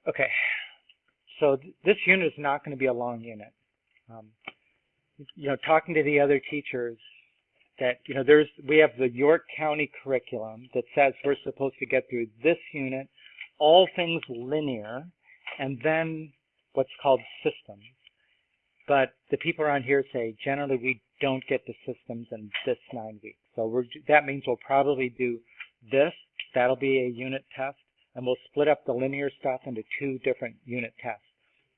Okay, so this unit is not going to be a long unit. Talking to the other teachers, that we have the York County curriculum that says we're supposed to get through this unit, all things linear, and then what's called systems. But the people around here say generally we don't get to systems in this 9 weeks. So that means we'll probably do this. That'll be a unit test, and we'll split up the linear stuff into 2 different unit tests.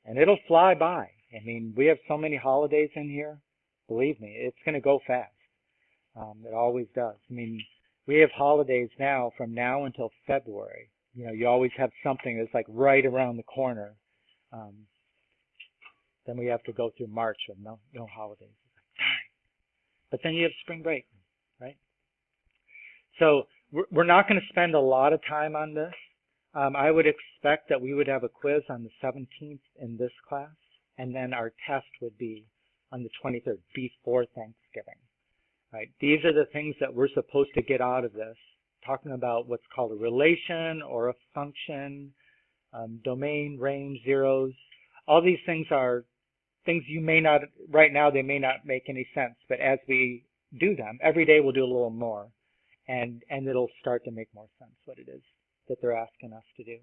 And it'll fly by. I mean, we have so many holidays in here. Believe me, it's going to go fast. It always does. I mean, we have holidays now from now until February. You always have something that's like right around the corner. Then we have to go through March with no holidays. But then you have spring break, right? So we're not going to spend a lot of time on this. I would expect that we would have a quiz on the 17th in this class, and then our test would be on the 23rd, before Thanksgiving. Right? These are the things that we're supposed to get out of this, talking about what's called a relation or a function, domain, range, zeros. All these things are things you may not, right now they may not make any sense, but as we do them, every day we'll do a little more, and it'll start to make more sense what it is that they're asking us to do.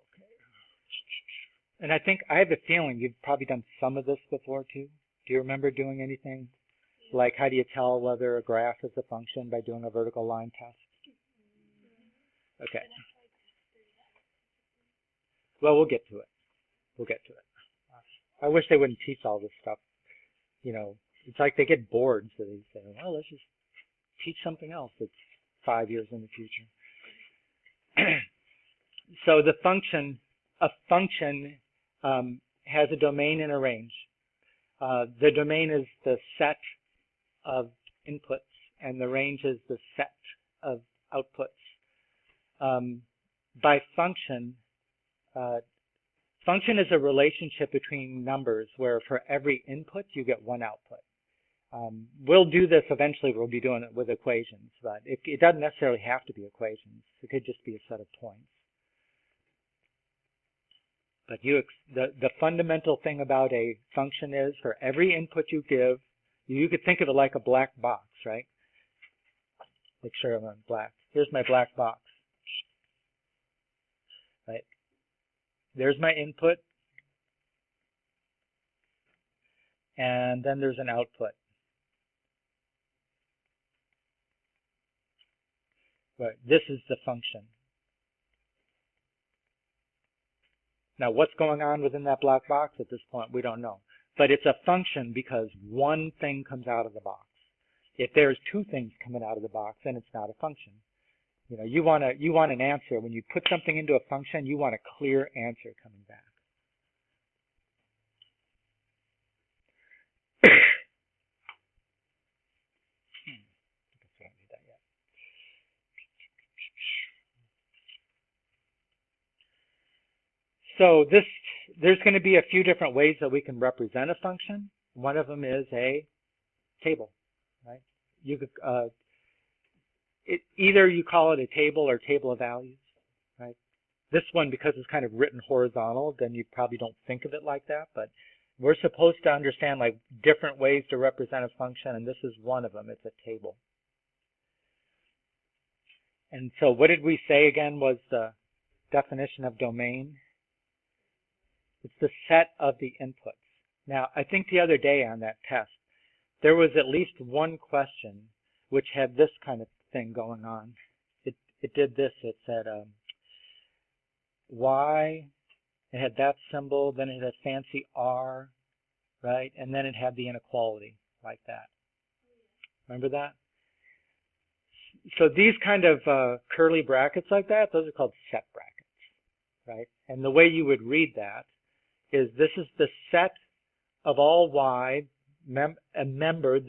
Okay. And I have a feeling you've probably done some of this before too. Do you remember doing anything? Like, how do you tell whether a graph is a function by doing a vertical line test? Okay. Well, we'll get to it. We'll get to it. I wish they wouldn't teach all this stuff. It's like they get bored, so they say, well, let's just teach something else that's 5 years in the future. So a function has a domain and a range. The domain is the set of inputs, and the range is the set of outputs. By function is a relationship between numbers where for every input you get one output. We'll do this eventually. We'll be doing it with equations, but it doesn't necessarily have to be equations. It could just be a set of points. But the fundamental thing about a function is for every input you give, you could think of it like a black box, right? Make sure I'm on black. Here's my black box, right? There's my input, and then there's an output. Right. This is the function. Now, what's going on within that black box at this point, we don't know. But it's a function because one thing comes out of the box. If there's 2 things coming out of the box, then it's not a function. You want an answer. When you put something into a function, you want a clear answer coming back. So there's going to be a few different ways that we can represent a function. One of them is a table, right? You could either you call it a table or table of values, right? This one, because it's kind of written horizontal, then you probably don't think of it like that. But we're supposed to understand like different ways to represent a function, and this is one of them. It's a table. And so what did we say again was the definition of domain? It's the set of the inputs. Now, I think the other day on that test, there was at least one question which had this kind of thing going on. It did this. It said Y, it had that symbol, then it had a fancy R, right? And then it had the inequality like that. Remember that? So these kind of curly brackets like that, those are called set brackets, right? And the way you would read that is this is the set of all Y, a member,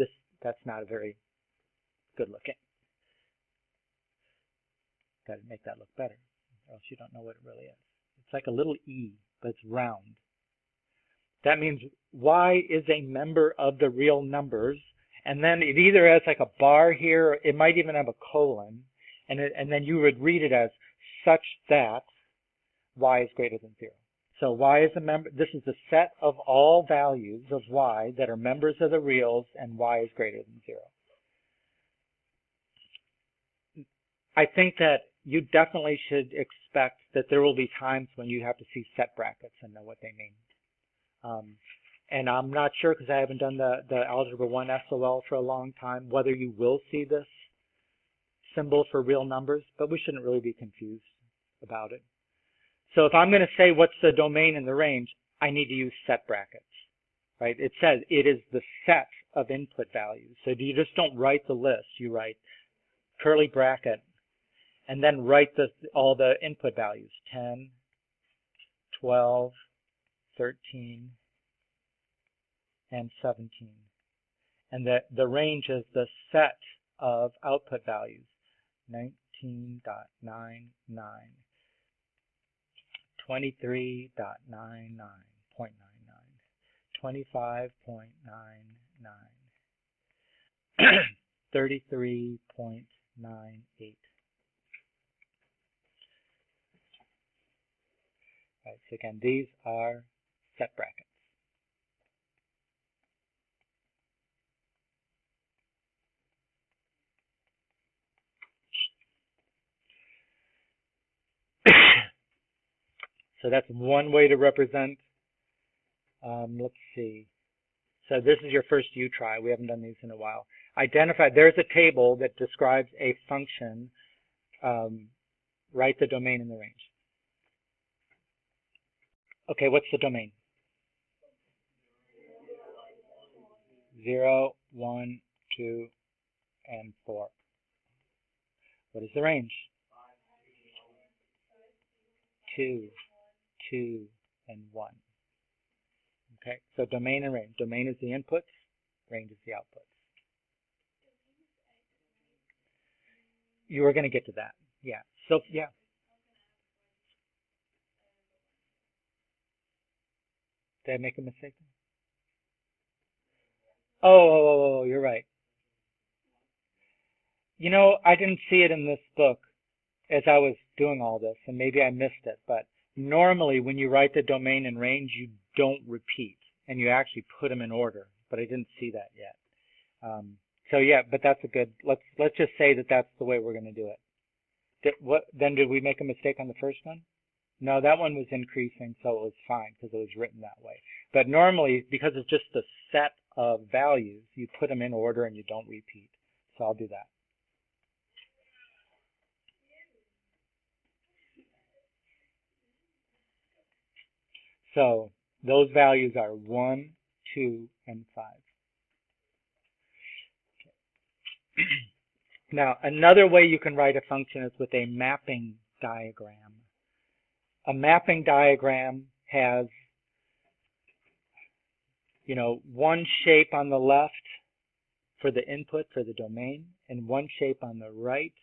that's not very good looking. Got to make that look better, or else you don't know what it really is. It's like a little E, but it's round. That means Y is a member of the real numbers, and then it either has like a bar here, or it might even have a colon, and then you would read it as such that y is greater than 0. So y is a member, this is the set of all values of y that are members of the reals, and y is greater than 0. I think that you definitely should expect that there will be times when you have to see set brackets and know what they mean. And I'm not sure, because I haven't done the Algebra 1 SOL for a long time, whether you will see this symbol for real numbers, but we shouldn't really be confused about it. So if I'm going to say what's the domain and the range, I need to use set brackets, right? It says it is the set of input values. So you just don't write the list. You write curly bracket, and then write all the input values, 10, 12, 13, and 17. And the range is the set of output values, 19.99, 23.99.99, 25.99, 33.98. Right, so again, these are set brackets. So that's one way to represent. Let's see. So this is your first U try. We haven't done these in a while. Identify, there's a table that describes a function. Write the domain and the range. Okay, what's the domain? 0, 1, 2, and 4. What is the range? 2, 2, and 1. Okay, so domain and range. Domain is the inputs, range is the outputs. You are going to get to that. Yeah. So, yeah. Did I make a mistake? Oh, you're right. You know, I didn't see it in this book as I was doing all this, and maybe I missed it, but normally when you write the domain and range, you don't repeat, and you actually put them in order, but I didn't see that yet. So yeah, but that's a good, let's just say that that's the way we're going to do it. Then did we make a mistake on the first one? No, that one was increasing, so it was fine because it was written that way. But normally, because it's just a set of values, you put them in order and you don't repeat. So I'll do that. So those values are 1, 2, and 5. Now, another way you can write a function is with a mapping diagram. A mapping diagram has, one shape on the left for the input, for the domain, and one shape on the right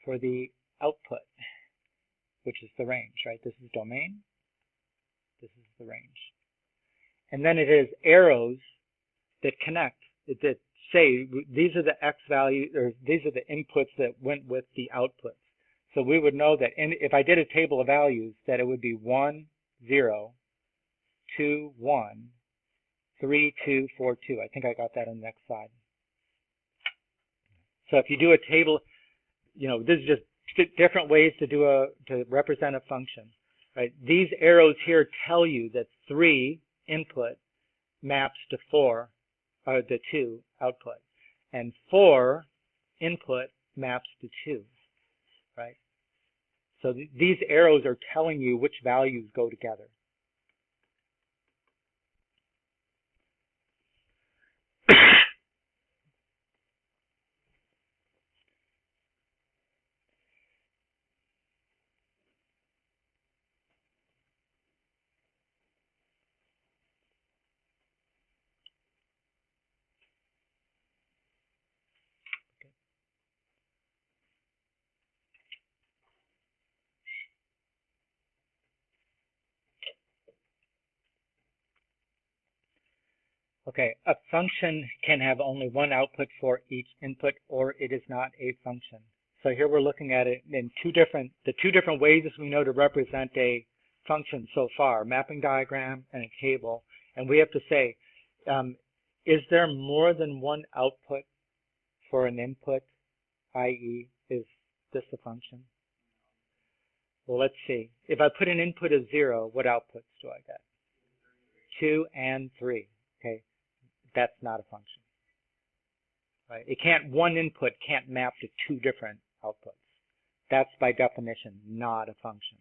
for the output, which is the range, right? This is domain, this is the range. And then it has arrows that connect, that say these are the X value, or these are the inputs that went with the outputs. So we would know that if I did a table of values, that it would be 1, 0, 2, 1, 3, 2, 4, 2. I think I got that on the next slide. So if you do a table, this is just different ways to represent a function, right? These arrows here tell you that 3 input maps to 4, or the 2 output, and 4 input maps to 2, right? So these arrows are telling you which values go together. Okay, a function can have only one output for each input, or it is not a function. So here we're looking at it in the two different ways we know to represent a function so far, mapping diagram and a table. And we have to say, is there more than one output for an input, i.e., is this a function? Well, let's see. If I put an input of 0, what outputs do I get? 2 and 3. Okay, that's not a function. Right? One input can't map to two different outputs. That's by definition not a function.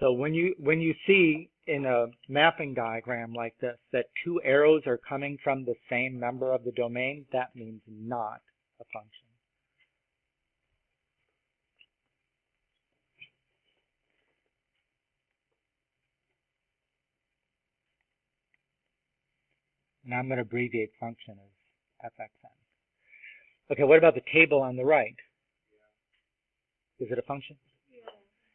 So when you see in a mapping diagram like this that two arrows are coming from the same member of the domain, that means not a function. And I'm going to abbreviate function as fxn. Okay, what about the table on the right? Is it a function?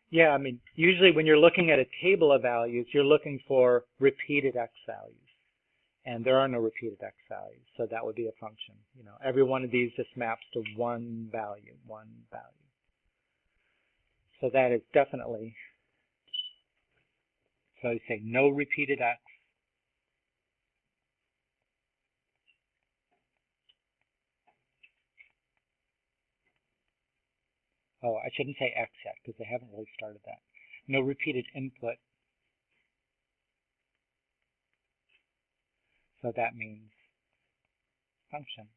Yeah, I mean, usually when you're looking at a table of values, you're looking for repeated x values. And there are no repeated x values, so that would be a function. You know, every one of these just maps to one value. So that is definitely, so you say no repeated x. Oh, I shouldn't say x yet because they haven't really started that. No repeated input. So that means function.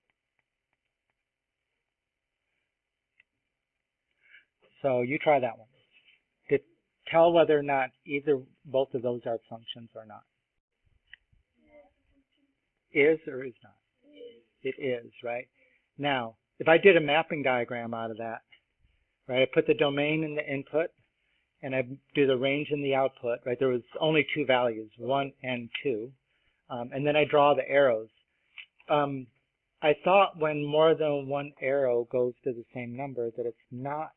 So you try that one. Tell whether or not both of those are functions or not. Is or is not? It is, right? Now, if I did a mapping diagram out of that, right, I put the domain in the input, and I do the range in the output, right? There was only two values, 1 and 2, and then I draw the arrows. I thought when more than one arrow goes to the same number that it's not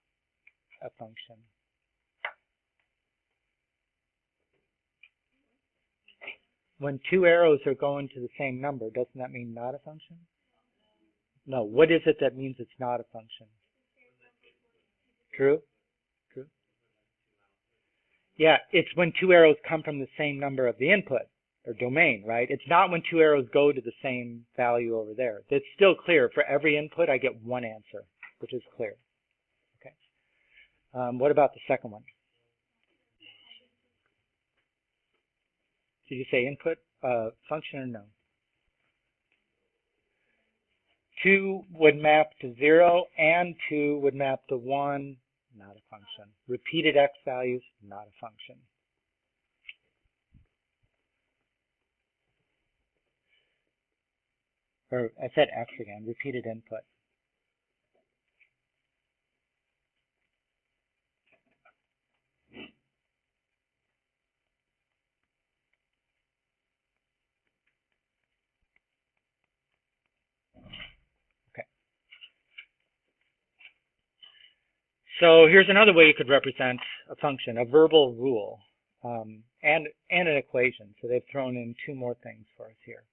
a function. When two arrows are going to the same number, doesn't that mean not a function? No. What is it that means it's not a function? True? True? Yeah, it's when two arrows come from the same number of the input or domain, right? It's not when two arrows go to the same value over there. It's still clear. For every input, I get one answer, which is clear. Okay. What about the second one? Did you say input, function, or no? 2 would map to 0, and 2 would map to 1, not a function. Repeated x values, not a function. Or I said x again, repeated input. So here's another way you could represent a function, a verbal rule, and an equation. So they've thrown in two more things for us here.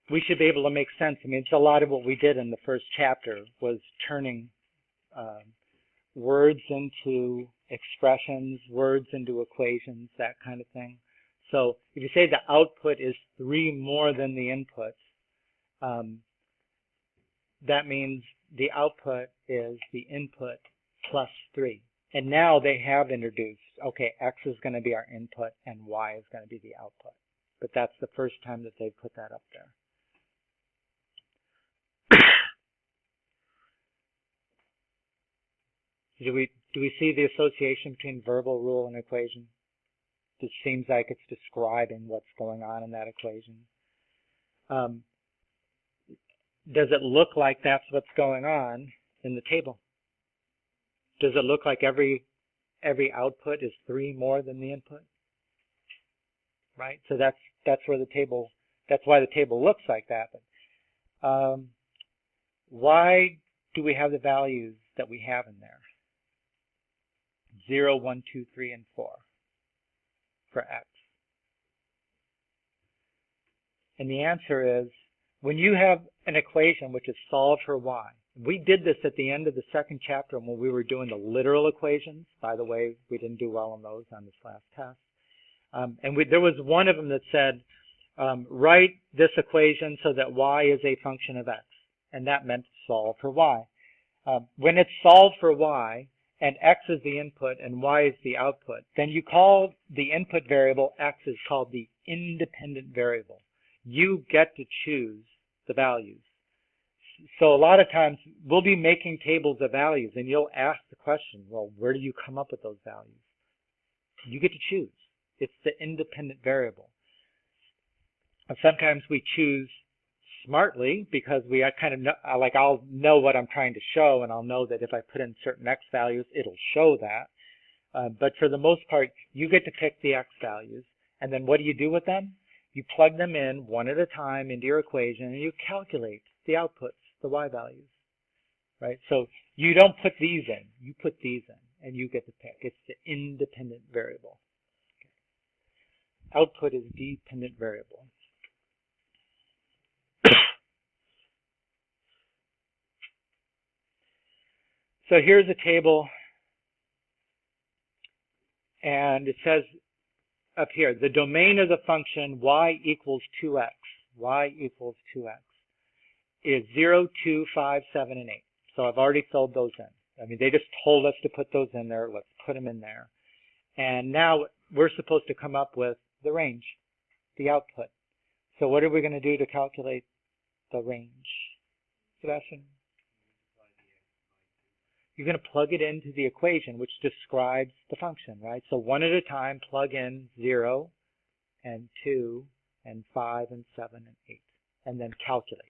We should be able to make sense. I mean, it's a lot of what we did in the first chapter was turning words into expressions, words into equations, that kind of thing. So if you say the output is 3 more than the input, that means the output is the input plus 3. And now they have introduced, okay, x is going to be our input and y is going to be the output. But that's the first time that they've put that up there. Do we see the association between verbal rule and equation? It seems like it's describing what's going on in that equation. Does it look like that's what's going on in the table? Does it look like every output is 3 more than the input? Right? So that's where the table, that's why the table looks like that. But why do we have the values that we have in there? 0, 1, 2, 3, and 4 for x. And the answer is, when you have an equation which is solved for y, We did this at the end of the second chapter when we were doing the literal equations. By the way, we didn't do well on those on this last test. There was one of them that said, write this equation so that y is a function of x. And that meant solve for y. When it's solved for y, and x is the input and y is the output, then you call the input variable x is called the independent variable. You get to choose the values. So a lot of times we'll be making tables of values and you'll ask the question, well, where do you come up with those values? You get to choose. It's the independent variable. And sometimes we choose smartly because we kind of know, like I'll know what I'm trying to show and I'll know that if I put in certain x values, it'll show that. But for the most part, you get to pick the x values. And then what do you do with them? You plug them in one at a time into your equation and you calculate the outputs, the y values, right? So you don't put these in, you put these in and you get to pick. It's the independent variable. Output is dependent variable. So here's a table, and it says up here, the domain of the function y equals 2x, is 0, 2, 5, 7, and 8. So I've already filled those in. I mean, they just told us to put those in there. Let's put them in there. And now we're supposed to come up with the range, the output. So what are we going to do to calculate the range? Sebastian? You're going to plug it into the equation, which describes the function, right? So one at a time, plug in 0, and 2, and 5, and 7, and 8, and then calculate.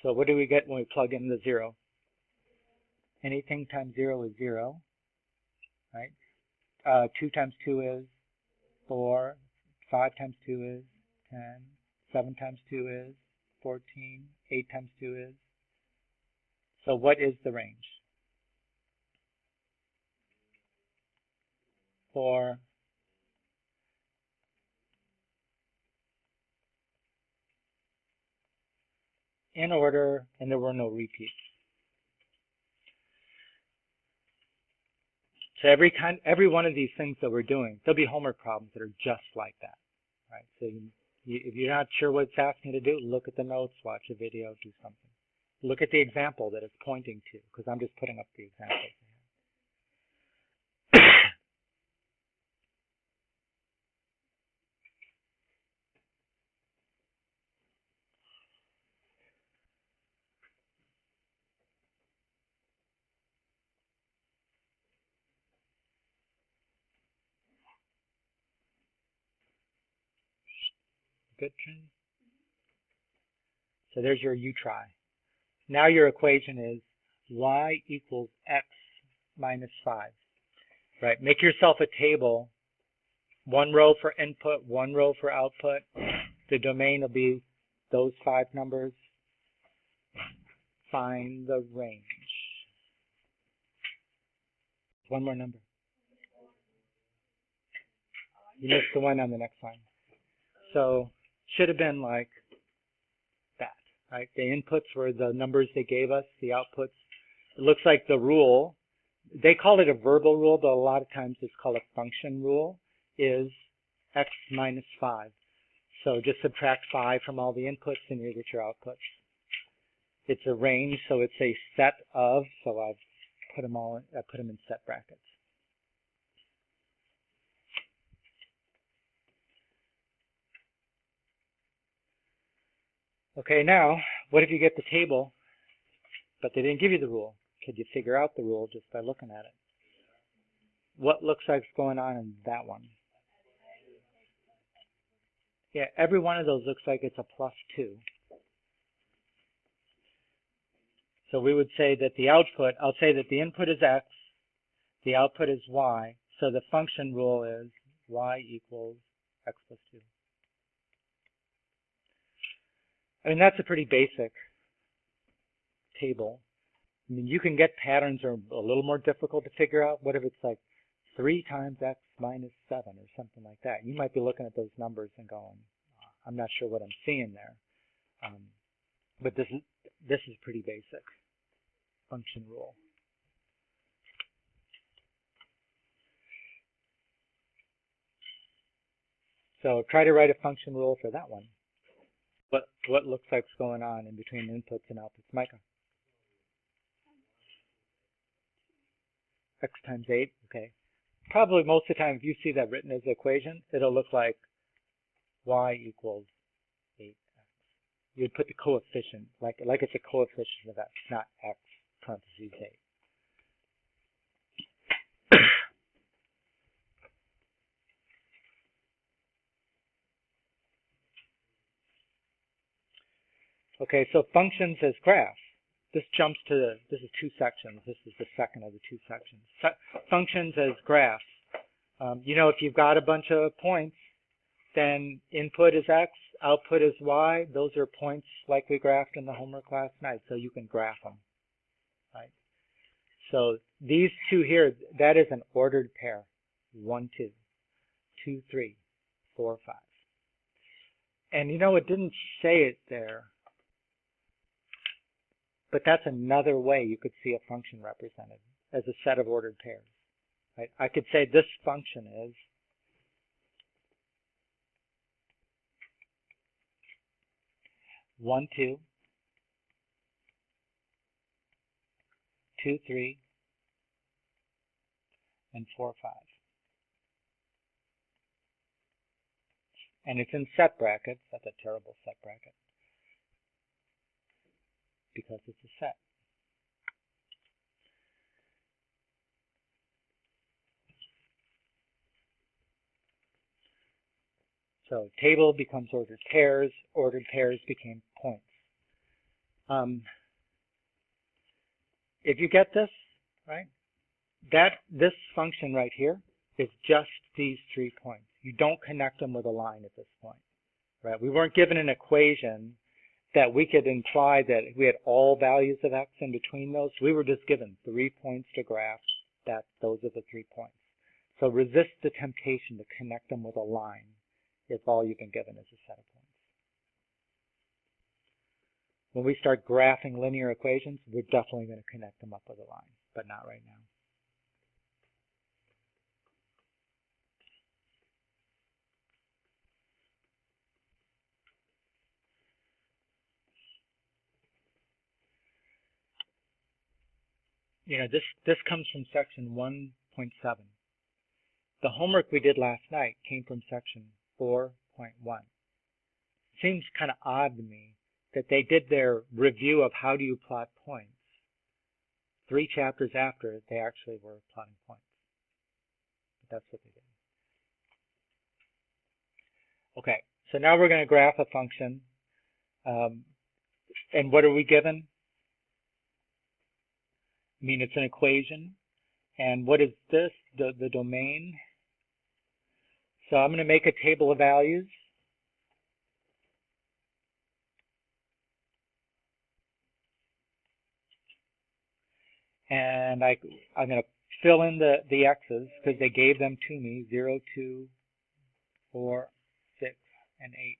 So what do we get when we plug in the 0? Anything times 0 is 0, right? 2 times 2 is 4, 5 times 2 is 10, 7 times 2 is 14, 8 times 2 is. So what is the range? 4, in order, and there were no repeats. So every one of these things that we're doing, there'll be homework problems that are just like that, right? So if you're not sure what it's asking you to do, look at the notes, watch a video, do something. Look at the example that it's pointing to, because I'm just putting up the examples. Good, Trin? So there's your you try. Now your equation is y equals x minus 5, right? Make yourself a table, one row for input, one row for output. The domain will be those 5 numbers. Find the range. One more number. You missed the one on the next line. So should have been like that, right? The inputs were the numbers they gave us, the outputs. It looks like the rule, they call it a verbal rule, but a lot of times it's called a function rule, is x minus 5. So just subtract 5 from all the inputs and you get your outputs. It's a range, so it's a set of, so I've put them all, I put them in set brackets. Okay, now, what if you get the table, but they didn't give you the rule? Could you figure out the rule just by looking at it? What looks like is going on in that one? Yeah, every one of those looks like it's a +2. So we would say that the output, I'll say that the input is x, the output is y, so the function rule is y equals x plus 2. I mean, that's a pretty basic table. I mean, you can get patterns that are a little more difficult to figure out. What if it's like 3 times x minus 7 or something like that? You might be looking at those numbers and going, I'm not sure what I'm seeing there. But this is pretty basic. function rule. So try to write a function rule for that one. What looks like's going on in between inputs and outputs? Micah? X times 8, okay. Probably most of the time if you see that written as an equation, it'll look like y equals 8x. You'd put the coefficient, like it's a coefficient of x, not x parentheses 8. Okay, so functions as graphs. This jumps to, this is 2 sections. This is the second of the 2 sections. Functions as graphs. You know, if you've got a bunch of points, then input is x, output is y. Those are points like we graphed in the homework last night, so you can graph them, right? So these two here, that is an ordered pair. 1, 2, 2, 3, 4, 5. And you know, it didn't say it there, but that's another way you could see a function represented as a set of ordered pairs. Right? I could say this function is one, 2, 2, 3, and 4, 5. And it's in set brackets. That's a terrible set bracket because it's a set. So table becomes ordered pairs became points. If you get this, right, this function right here is just these 3 points. You don't connect them with a line at this point, right? We weren't given an equation that we could imply that we had all values of x in between those. We were just given 3 points to graph. Those are the 3 points. So resist the temptation to connect them with a line if all you've been given is a set of points. When we start graphing linear equations, we're definitely going to connect them up with a line, but not right now. You know, this comes from section 1.7. The homework we did last night came from section 4.1. Seems kind of odd to me that they did their review of how do you plot points 3 chapters after they actually were plotting points. But that's what they did. Okay, so now we're going to graph a function. And what are we given? I mean, it's an equation. And what is this? The domain. So I'm going to make a table of values. And I'm going to fill in the x's because they gave them to me, 0, 2, 4, 6, and 8.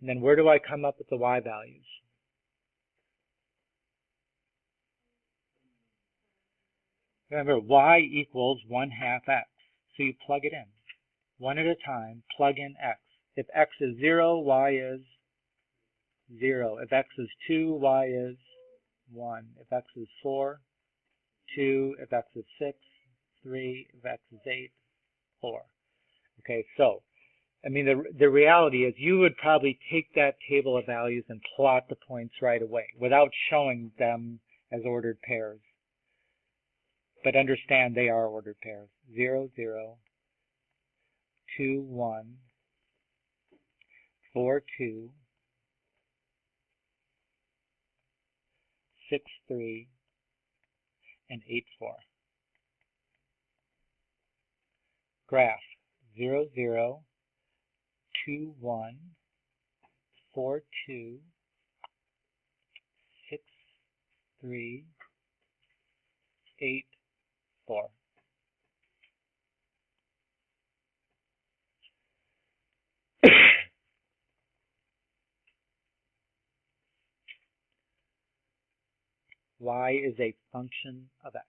And then where do I come up with the y values? Remember, y equals 1/2 x. So you plug it in. One at a time, plug in x. If x is 0, y is 0. If x is 2, y is 1. If x is 4, 2. If x is 6, 3. If x is 8, 4. Okay, so, I mean, the reality is you would probably take that table of values and plot the points right away without showing them as ordered pairs. But understand they are ordered pairs. 0, 0, 2, 1, 4, 2, 6, 3, and 8, 4. Graph 0, 0, 2, 1, 4, 2, 6, 3, 8, 4. Y is a function of X.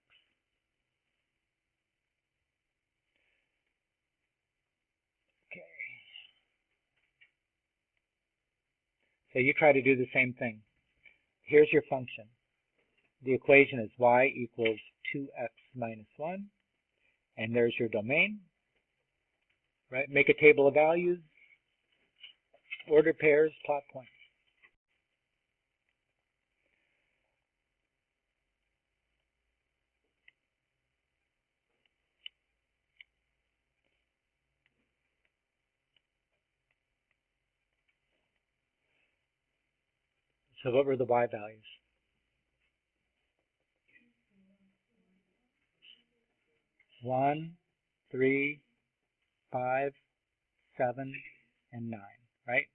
Okay. So you try to do the same thing. Here's your function. The equation is Y equals 2X minus 1. And there's your domain. Right? Make a table of values, ordered pairs, plot points. So what were the Y values? 1, 3, 5, 7, and 9, right?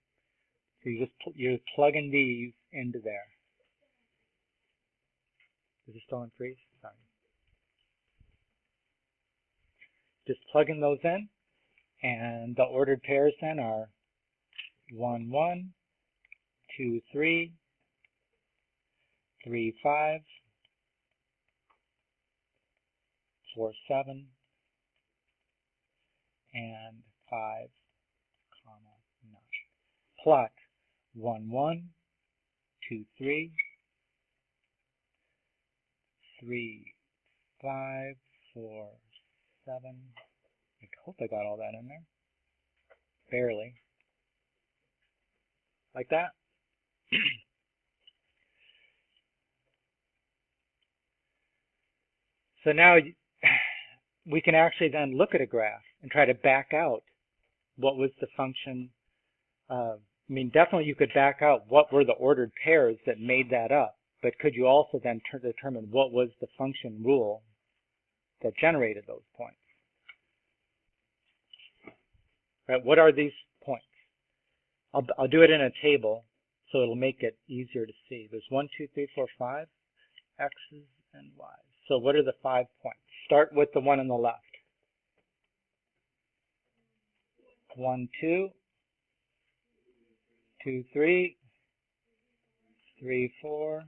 So you're plugging these into there. Is it still in freeze? Sorry. Just plugging those in, and the ordered pairs then are 1, 1, 2, 3, 3, 5, 4, 7, and 5, 9. Plot 1, 1, 2, 3, 3, 5, 4, 7. I hope I got all that in there. Barely. Like that. So now we can actually then look at a graph and try to back out what was the function. I mean, definitely you could back out what were the ordered pairs that made that up, but could you also then determine what was the function rule that generated those points? Right? What are these points? I'll do it in a table so it'll make it easier to see. There's 1, 2, 3, 4, 5 X's and Y's. So what are the 5 points? Start with the one on the left. 1, 2, 2, 3, 3, 4,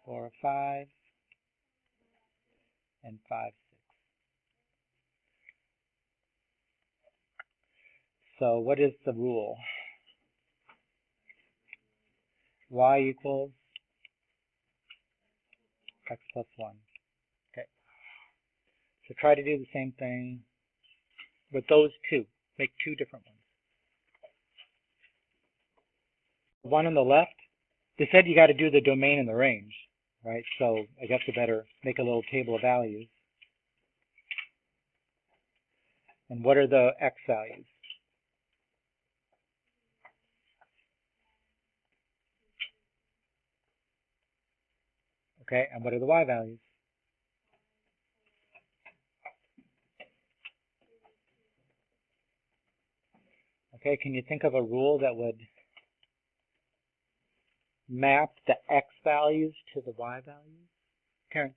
4, 5, and 5, 6. So what is the rule? Y equals X plus 1. Okay. So try to do the same thing with those two. Make 2 different ones. One on the left, they said you got to do the domain and the range, right? So I guess we better make a little table of values. And what are the X values? Okay, and what are the Y values? Okay, can you think of a rule that would map the X values to the Y values? Karen?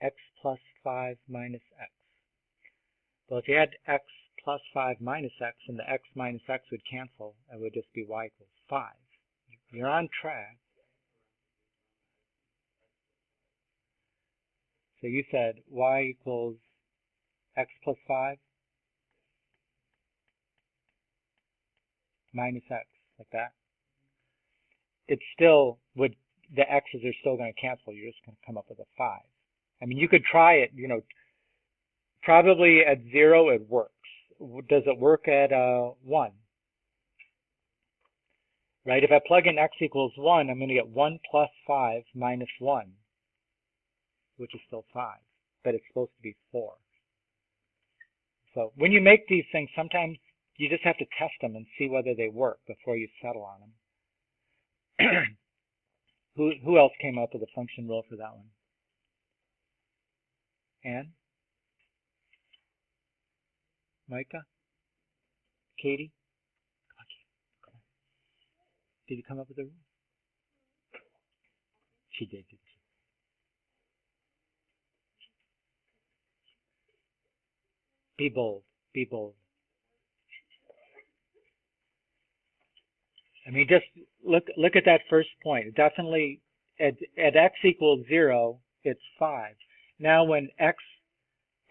X plus 5 minus X. Well, if you had X plus 5 minus X and the X minus X would cancel, it would just be Y equals 5. You're on track. So you said Y equals X plus 5 minus X, like that. It still would, the X's are still going to cancel. You're just going to come up with a 5. I mean, you could try it, you know, probably at 0 it works. Does it work at 1? Right? If I plug in X equals 1, I'm going to get 1 plus 5 minus 1, which is still 5, but it's supposed to be 4. So when you make these things, sometimes you just have to test them and see whether they work before you settle on them. Who else came up with a function rule for that one? Anne? Micah? Katie? Come on. Did you come up with a rule? She did, didn't she? Be bold. Be bold. I mean, just look at that first point. Definitely, at x equals 0, it's 5. Now, when x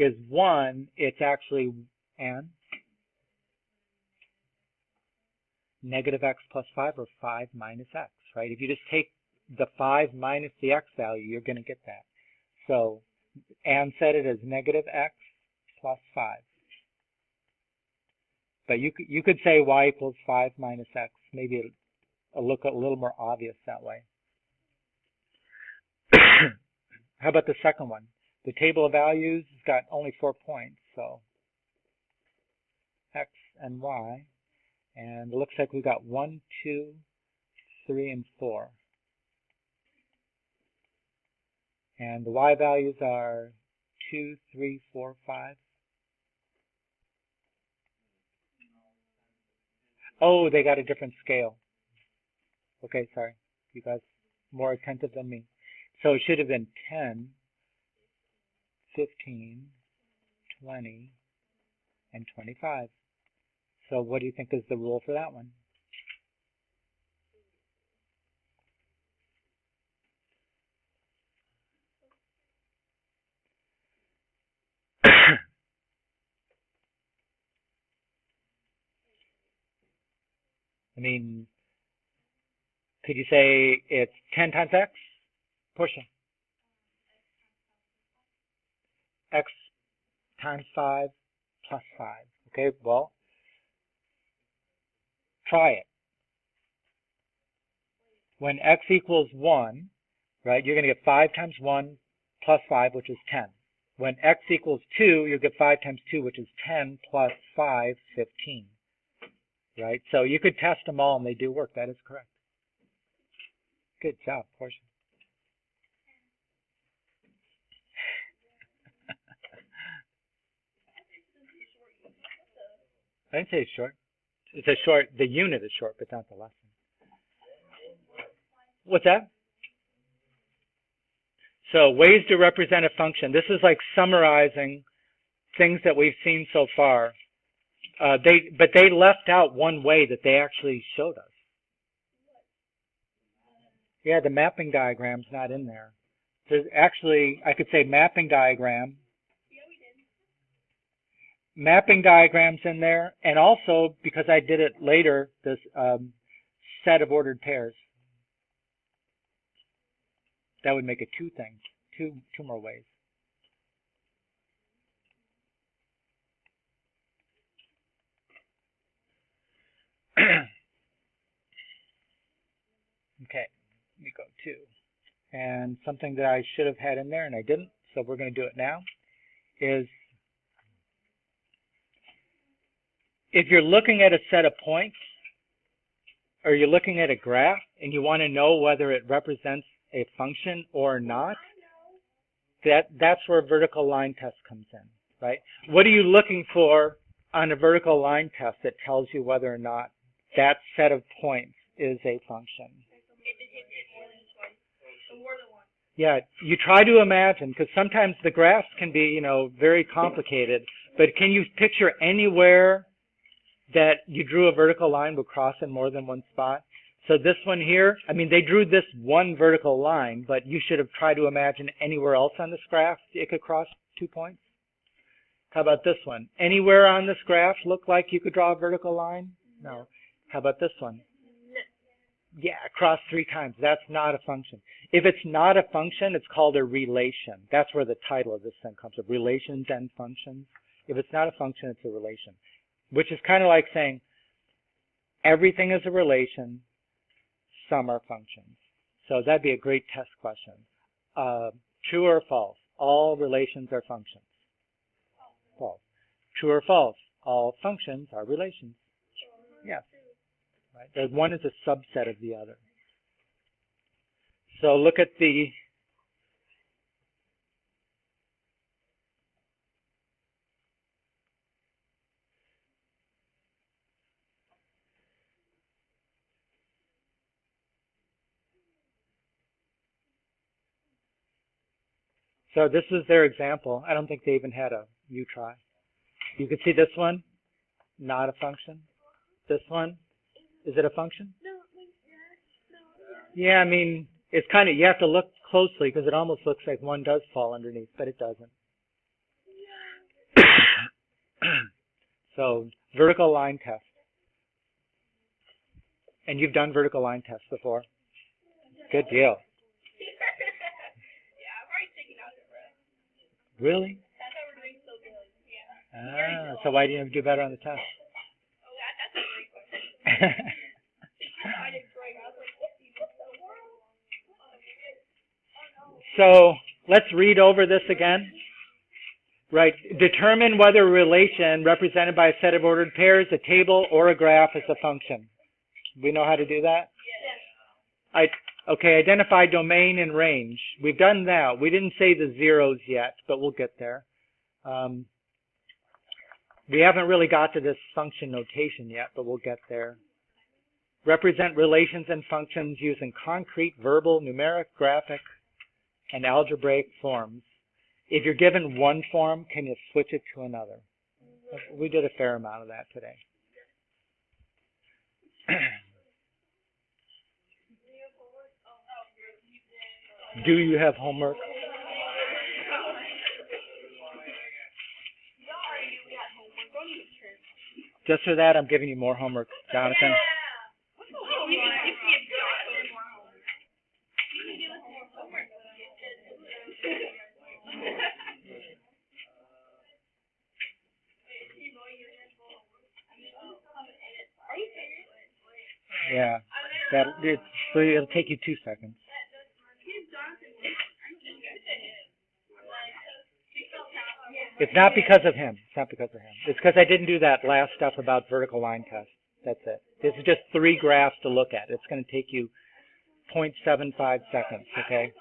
is 1, it's actually and negative x plus 5 or 5 minus x, right? If you just take the 5 minus the x value, you're going to get that. So Anne said it as negative x plus 5. But you could say y equals 5 minus x. Maybe it'll look a little more obvious that way. How about the second one? The table of values has got only 4 points, so x and y. And it looks like we've got 1, 2, 3, and 4. And the y values are 2, 3, 4, 5. Oh, they got a different scale. Okay, sorry. You guys more attentive than me. So it should have been 10, 15, 20, and 25. So what do you think is the rule for that one? I mean, could you say it's 10 times x? Portia. X times 5 plus 5. Okay, well, try it. When x equals 1, right, you're going to get 5 times 1 plus 5, which is 10. When x equals 2, you'll get 5 times 2, which is 10 plus 5, 15. Right? So you could test them all, and they do work. That is correct. Good job, Portia. I didn't say it's short. It's a short, the unit is short, but not the lesson. What's that? So ways to represent a function. This is like summarizing things that we've seen so far. But they left out one way that they actually showed us. Yeah, the mapping diagram's not in there. There's actually, I could say mapping diagram. Mapping diagrams in there, and also, because I did it later, this set of ordered pairs. That would make it two things, two more ways. Okay, let me go 2. And something that I should have had in there and I didn't, so we're going to do it now, is if you're looking at a set of points, or you're looking at a graph, and you want to know whether it represents a function or not, that's where a vertical line test comes in, right? What are you looking for on a vertical line test that tells you whether or not that set of points is a function? Yeah, you try to imagine, because sometimes the graphs can be, very complicated, but can you picture anywhere that you drew a vertical line would cross in more than one spot? So this one here, I mean, they drew this one vertical line, but you should have tried to imagine anywhere else on this graph it could cross 2 points. How about this one? Anywhere on this graph look like you could draw a vertical line? No. How about this one? Yeah, cross 3 times. That's not a function. If it's not a function, it's called a relation. That's where the title of this thing comes from, relations and functions. If it's not a function, it's a relation, which is kind of like saying everything is a relation, some are functions. So that'd be a great test question. True or false? All relations are functions. False. True or false? All functions are relations. Yes. Right. One is a subset of the other. So look at the So this is their example. I don't think they even had a you try. You can see this one, not a function. This one, is it a function? Yeah, I mean, it's kind of, you have to look closely because it almost looks like one does fall underneath, but it doesn't. So, vertical line test. And you've done vertical line tests before? Good deal. Really? Ah, so why didn't you do better on the test? So let's read over this again. Right. Determine whether a relation represented by a set of ordered pairs, a table, or a graph is a function. We know how to do that? Okay, identify domain and range. We've done that. We didn't say the zeros yet, but we'll get there. We haven't really got to this function notation yet, but we'll get there. Represent relations and functions using concrete, verbal, numeric, graphic, and algebraic forms. If you're given one form, can you switch it to another? We did a fair amount of that today. Do you have homework? Just for that, I'm giving you more homework, Jonathan. Yeah, so it'll take you 2 seconds. It's not because of him. It's not because of him. It's because I didn't do that last stuff about vertical line test. That's it. This is just 3 graphs to look at. It's going to take you 0.75 seconds, okay?